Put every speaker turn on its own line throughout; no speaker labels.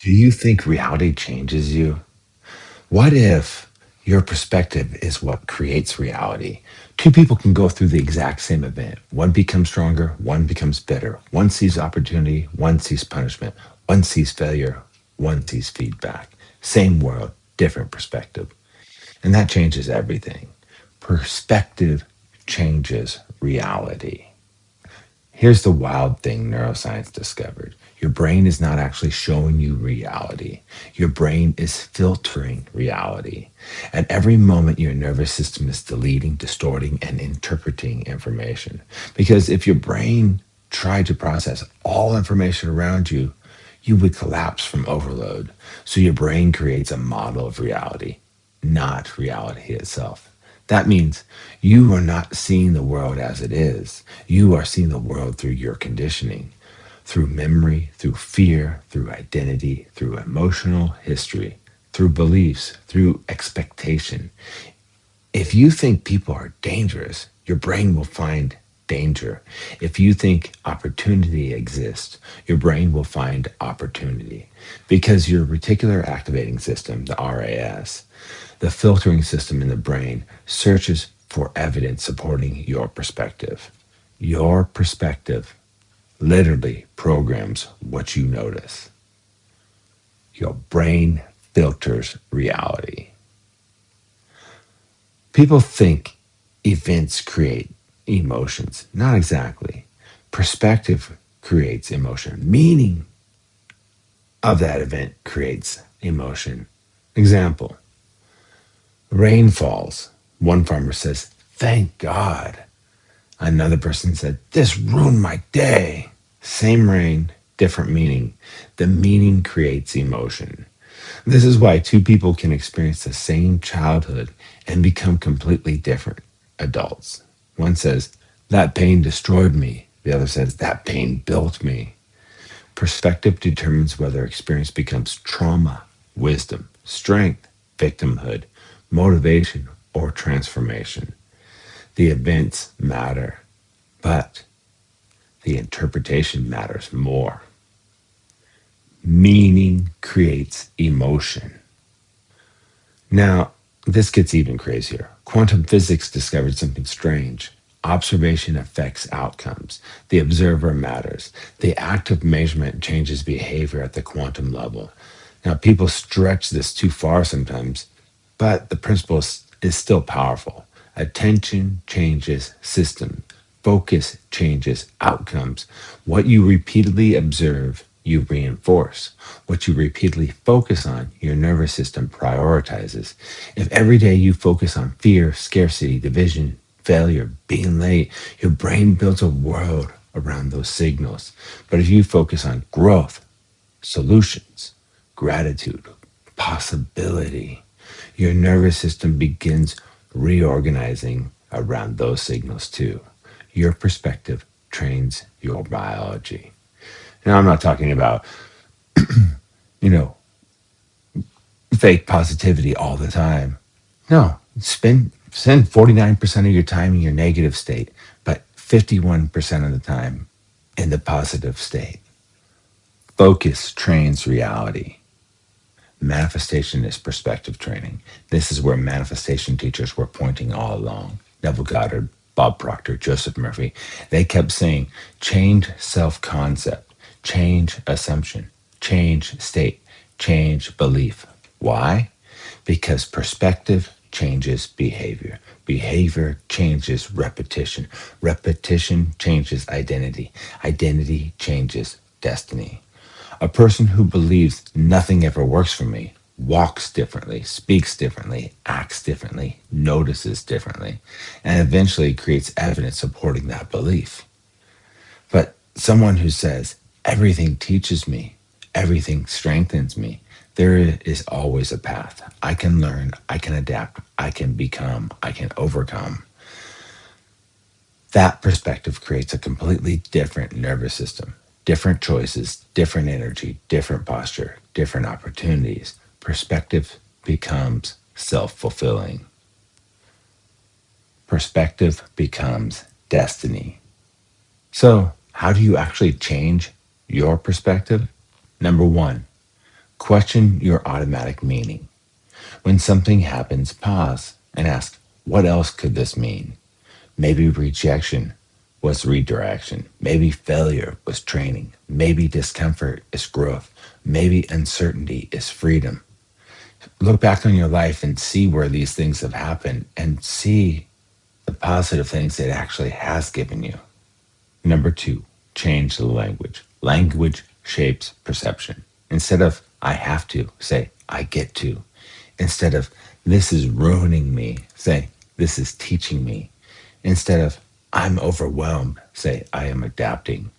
Do you think reality changes you? What if your perspective is what creates reality? Two people can go through the exact same event. One becomes stronger, one becomes bitter. One sees opportunity, one sees punishment. One sees failure, one sees feedback. Same world, different perspective. And that changes everything. Perspective changes reality. Here's the wild thing neuroscience discovered. Your brain is not actually showing you reality. Your brain is filtering reality. At every moment, your nervous system is deleting, distorting, and interpreting information. Because if your brain tried to process all information around you, you would collapse from overload. So your brain creates a model of reality, not reality itself. That means you are not seeing the world as it is. You are seeing the world through your conditioning, through memory, through fear, through identity, through emotional history, through beliefs, through expectation. If you think people are dangerous, your brain will find danger. If you think opportunity exists, your brain will find opportunity because your reticular activating system, the RAS, the filtering system in the brain, searches for evidence supporting your perspective. Your perspective literally programs what you notice. Your brain filters reality. People think events create emotions. Not exactly. Perspective creates emotion. Meaning of that event creates emotion. Example: rain falls. One farmer says, "Thank God." Another person said, "This ruined my day." Same rain, different meaning. The meaning creates emotion. This is why two people can experience the same childhood and become completely different adults. One says, "That pain destroyed me." The other says, "That pain built me." Perspective determines whether experience becomes trauma, wisdom, strength, victimhood, motivation, or transformation. The events matter, but the interpretation matters more. Meaning creates emotion. Now, this gets even crazier. Quantum physics discovered something strange. Observation affects outcomes. The observer matters. The act of measurement changes behavior at the quantum level. Now, people stretch this too far sometimes, but the principle is still powerful. Attention changes system. Focus changes outcomes. What you repeatedly observe, you reinforce. What you repeatedly focus on, your nervous system prioritizes. If every day you focus on fear, scarcity, division, failure, being late, your brain builds a world around those signals. But if you focus on growth, solutions, gratitude, possibility, your nervous system begins reorganizing around those signals too. Your perspective trains your biology. Now, I'm not talking about, you know, fake positivity all the time. No, spend 49% of your time in your negative state, but 51% of the time in the positive state. Focus trains reality. Manifestation is perspective training. This is where manifestation teachers were pointing all along. Neville Goddard, Bob Proctor, Joseph Murphy. They kept saying, change self concept, change assumption, change state, change belief. Why? Because perspective changes behavior. Behavior changes repetition. Repetition changes identity. Identity changes destiny. A person who believes nothing ever works for me walks differently, speaks differently, acts differently, notices differently, and eventually creates evidence supporting that belief. But someone who says, everything teaches me, everything strengthens me, there is always a path. I can learn, I can adapt, I can become, I can overcome. That perspective creates a completely different nervous system, different choices, different energy, different posture, different opportunities. Perspective becomes self fulfilling. Perspective becomes destiny. So, how do you actually change your perspective? Number one, Question your automatic meaning. When something happens, pause and ask, what else could this mean? Maybe rejection was redirection. Maybe failure was training. Maybe discomfort is growth. Maybe uncertainty is freedom. Look back on your life and see where these things have happened and see the positive things it actually has given you. Number two, change the language. Language shapes perception. Instead of I have to, say I get to. Instead of this is ruining me, say this is teaching me. Instead of I'm overwhelmed, say I am adapting.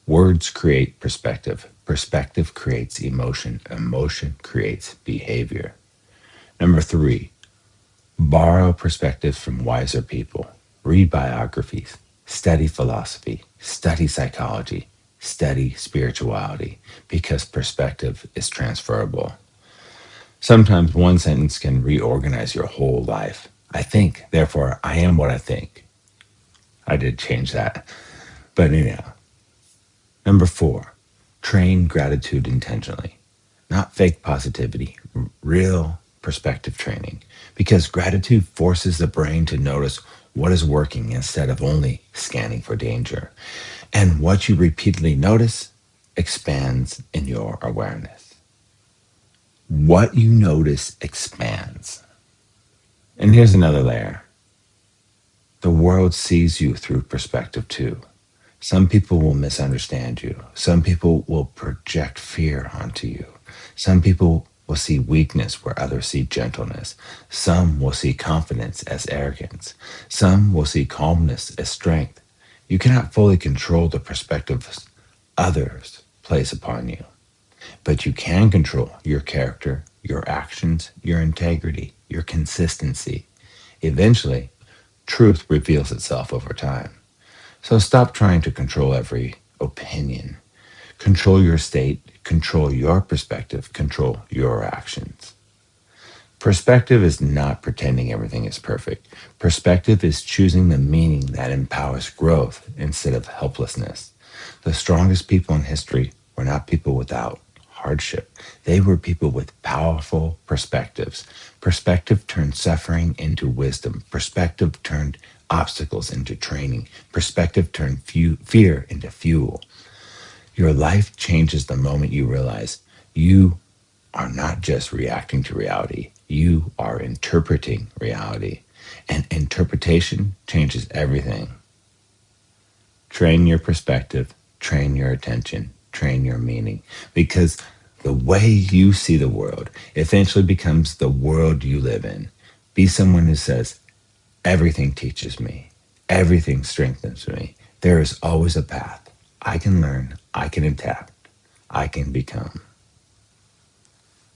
Words create perspective. Perspective creates emotion. Emotion creates behavior. Number three, borrow perspectives from wiser people. Read biographies. Study philosophy. Study psychology. Study spirituality because perspective is transferable. Sometimes one sentence can reorganize your whole life. I think, therefore I am what I think. I did change that. But anyhow, number four, train gratitude intentionally. Not fake positivity, real perspective training. Because gratitude forces the brain to notice what is working instead of only scanning for danger. And what you repeatedly notice expands in your awareness. What you notice expands. And here's another layer. The world sees you through perspective too. Some people will misunderstand you. Some people will project fear onto you. Some people will see weakness where others see gentleness. Some will see confidence as arrogance. Some will see calmness as strength. You cannot fully control the perspectives others place upon you, but you can control your character, your actions, your integrity, your consistency. Eventually, truth reveals itself over time. So stop trying to control every opinion. Control your state, control your perspective, control your actions. Perspective is not pretending everything is perfect. Perspective is choosing the meaning that empowers growth instead of helplessness. The strongest people in history were not people without hardship. They were people with powerful perspectives. Perspective turned suffering into wisdom. Perspective turned obstacles into training. Perspective turned fear into fuel. Your life changes the moment you realize you are not just reacting to reality, you are interpreting reality. And interpretation changes everything. Train your perspective, train your attention, train your meaning. Because the way you see the world eventually becomes the world you live in. Be someone who says, everything teaches me, everything strengthens me. There is always a path. I can learn, I can adapt, I can become.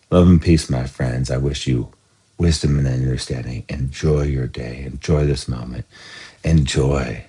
Love and peace, my friends. I wish you wisdom and understanding. Enjoy your day. Enjoy this moment. Enjoy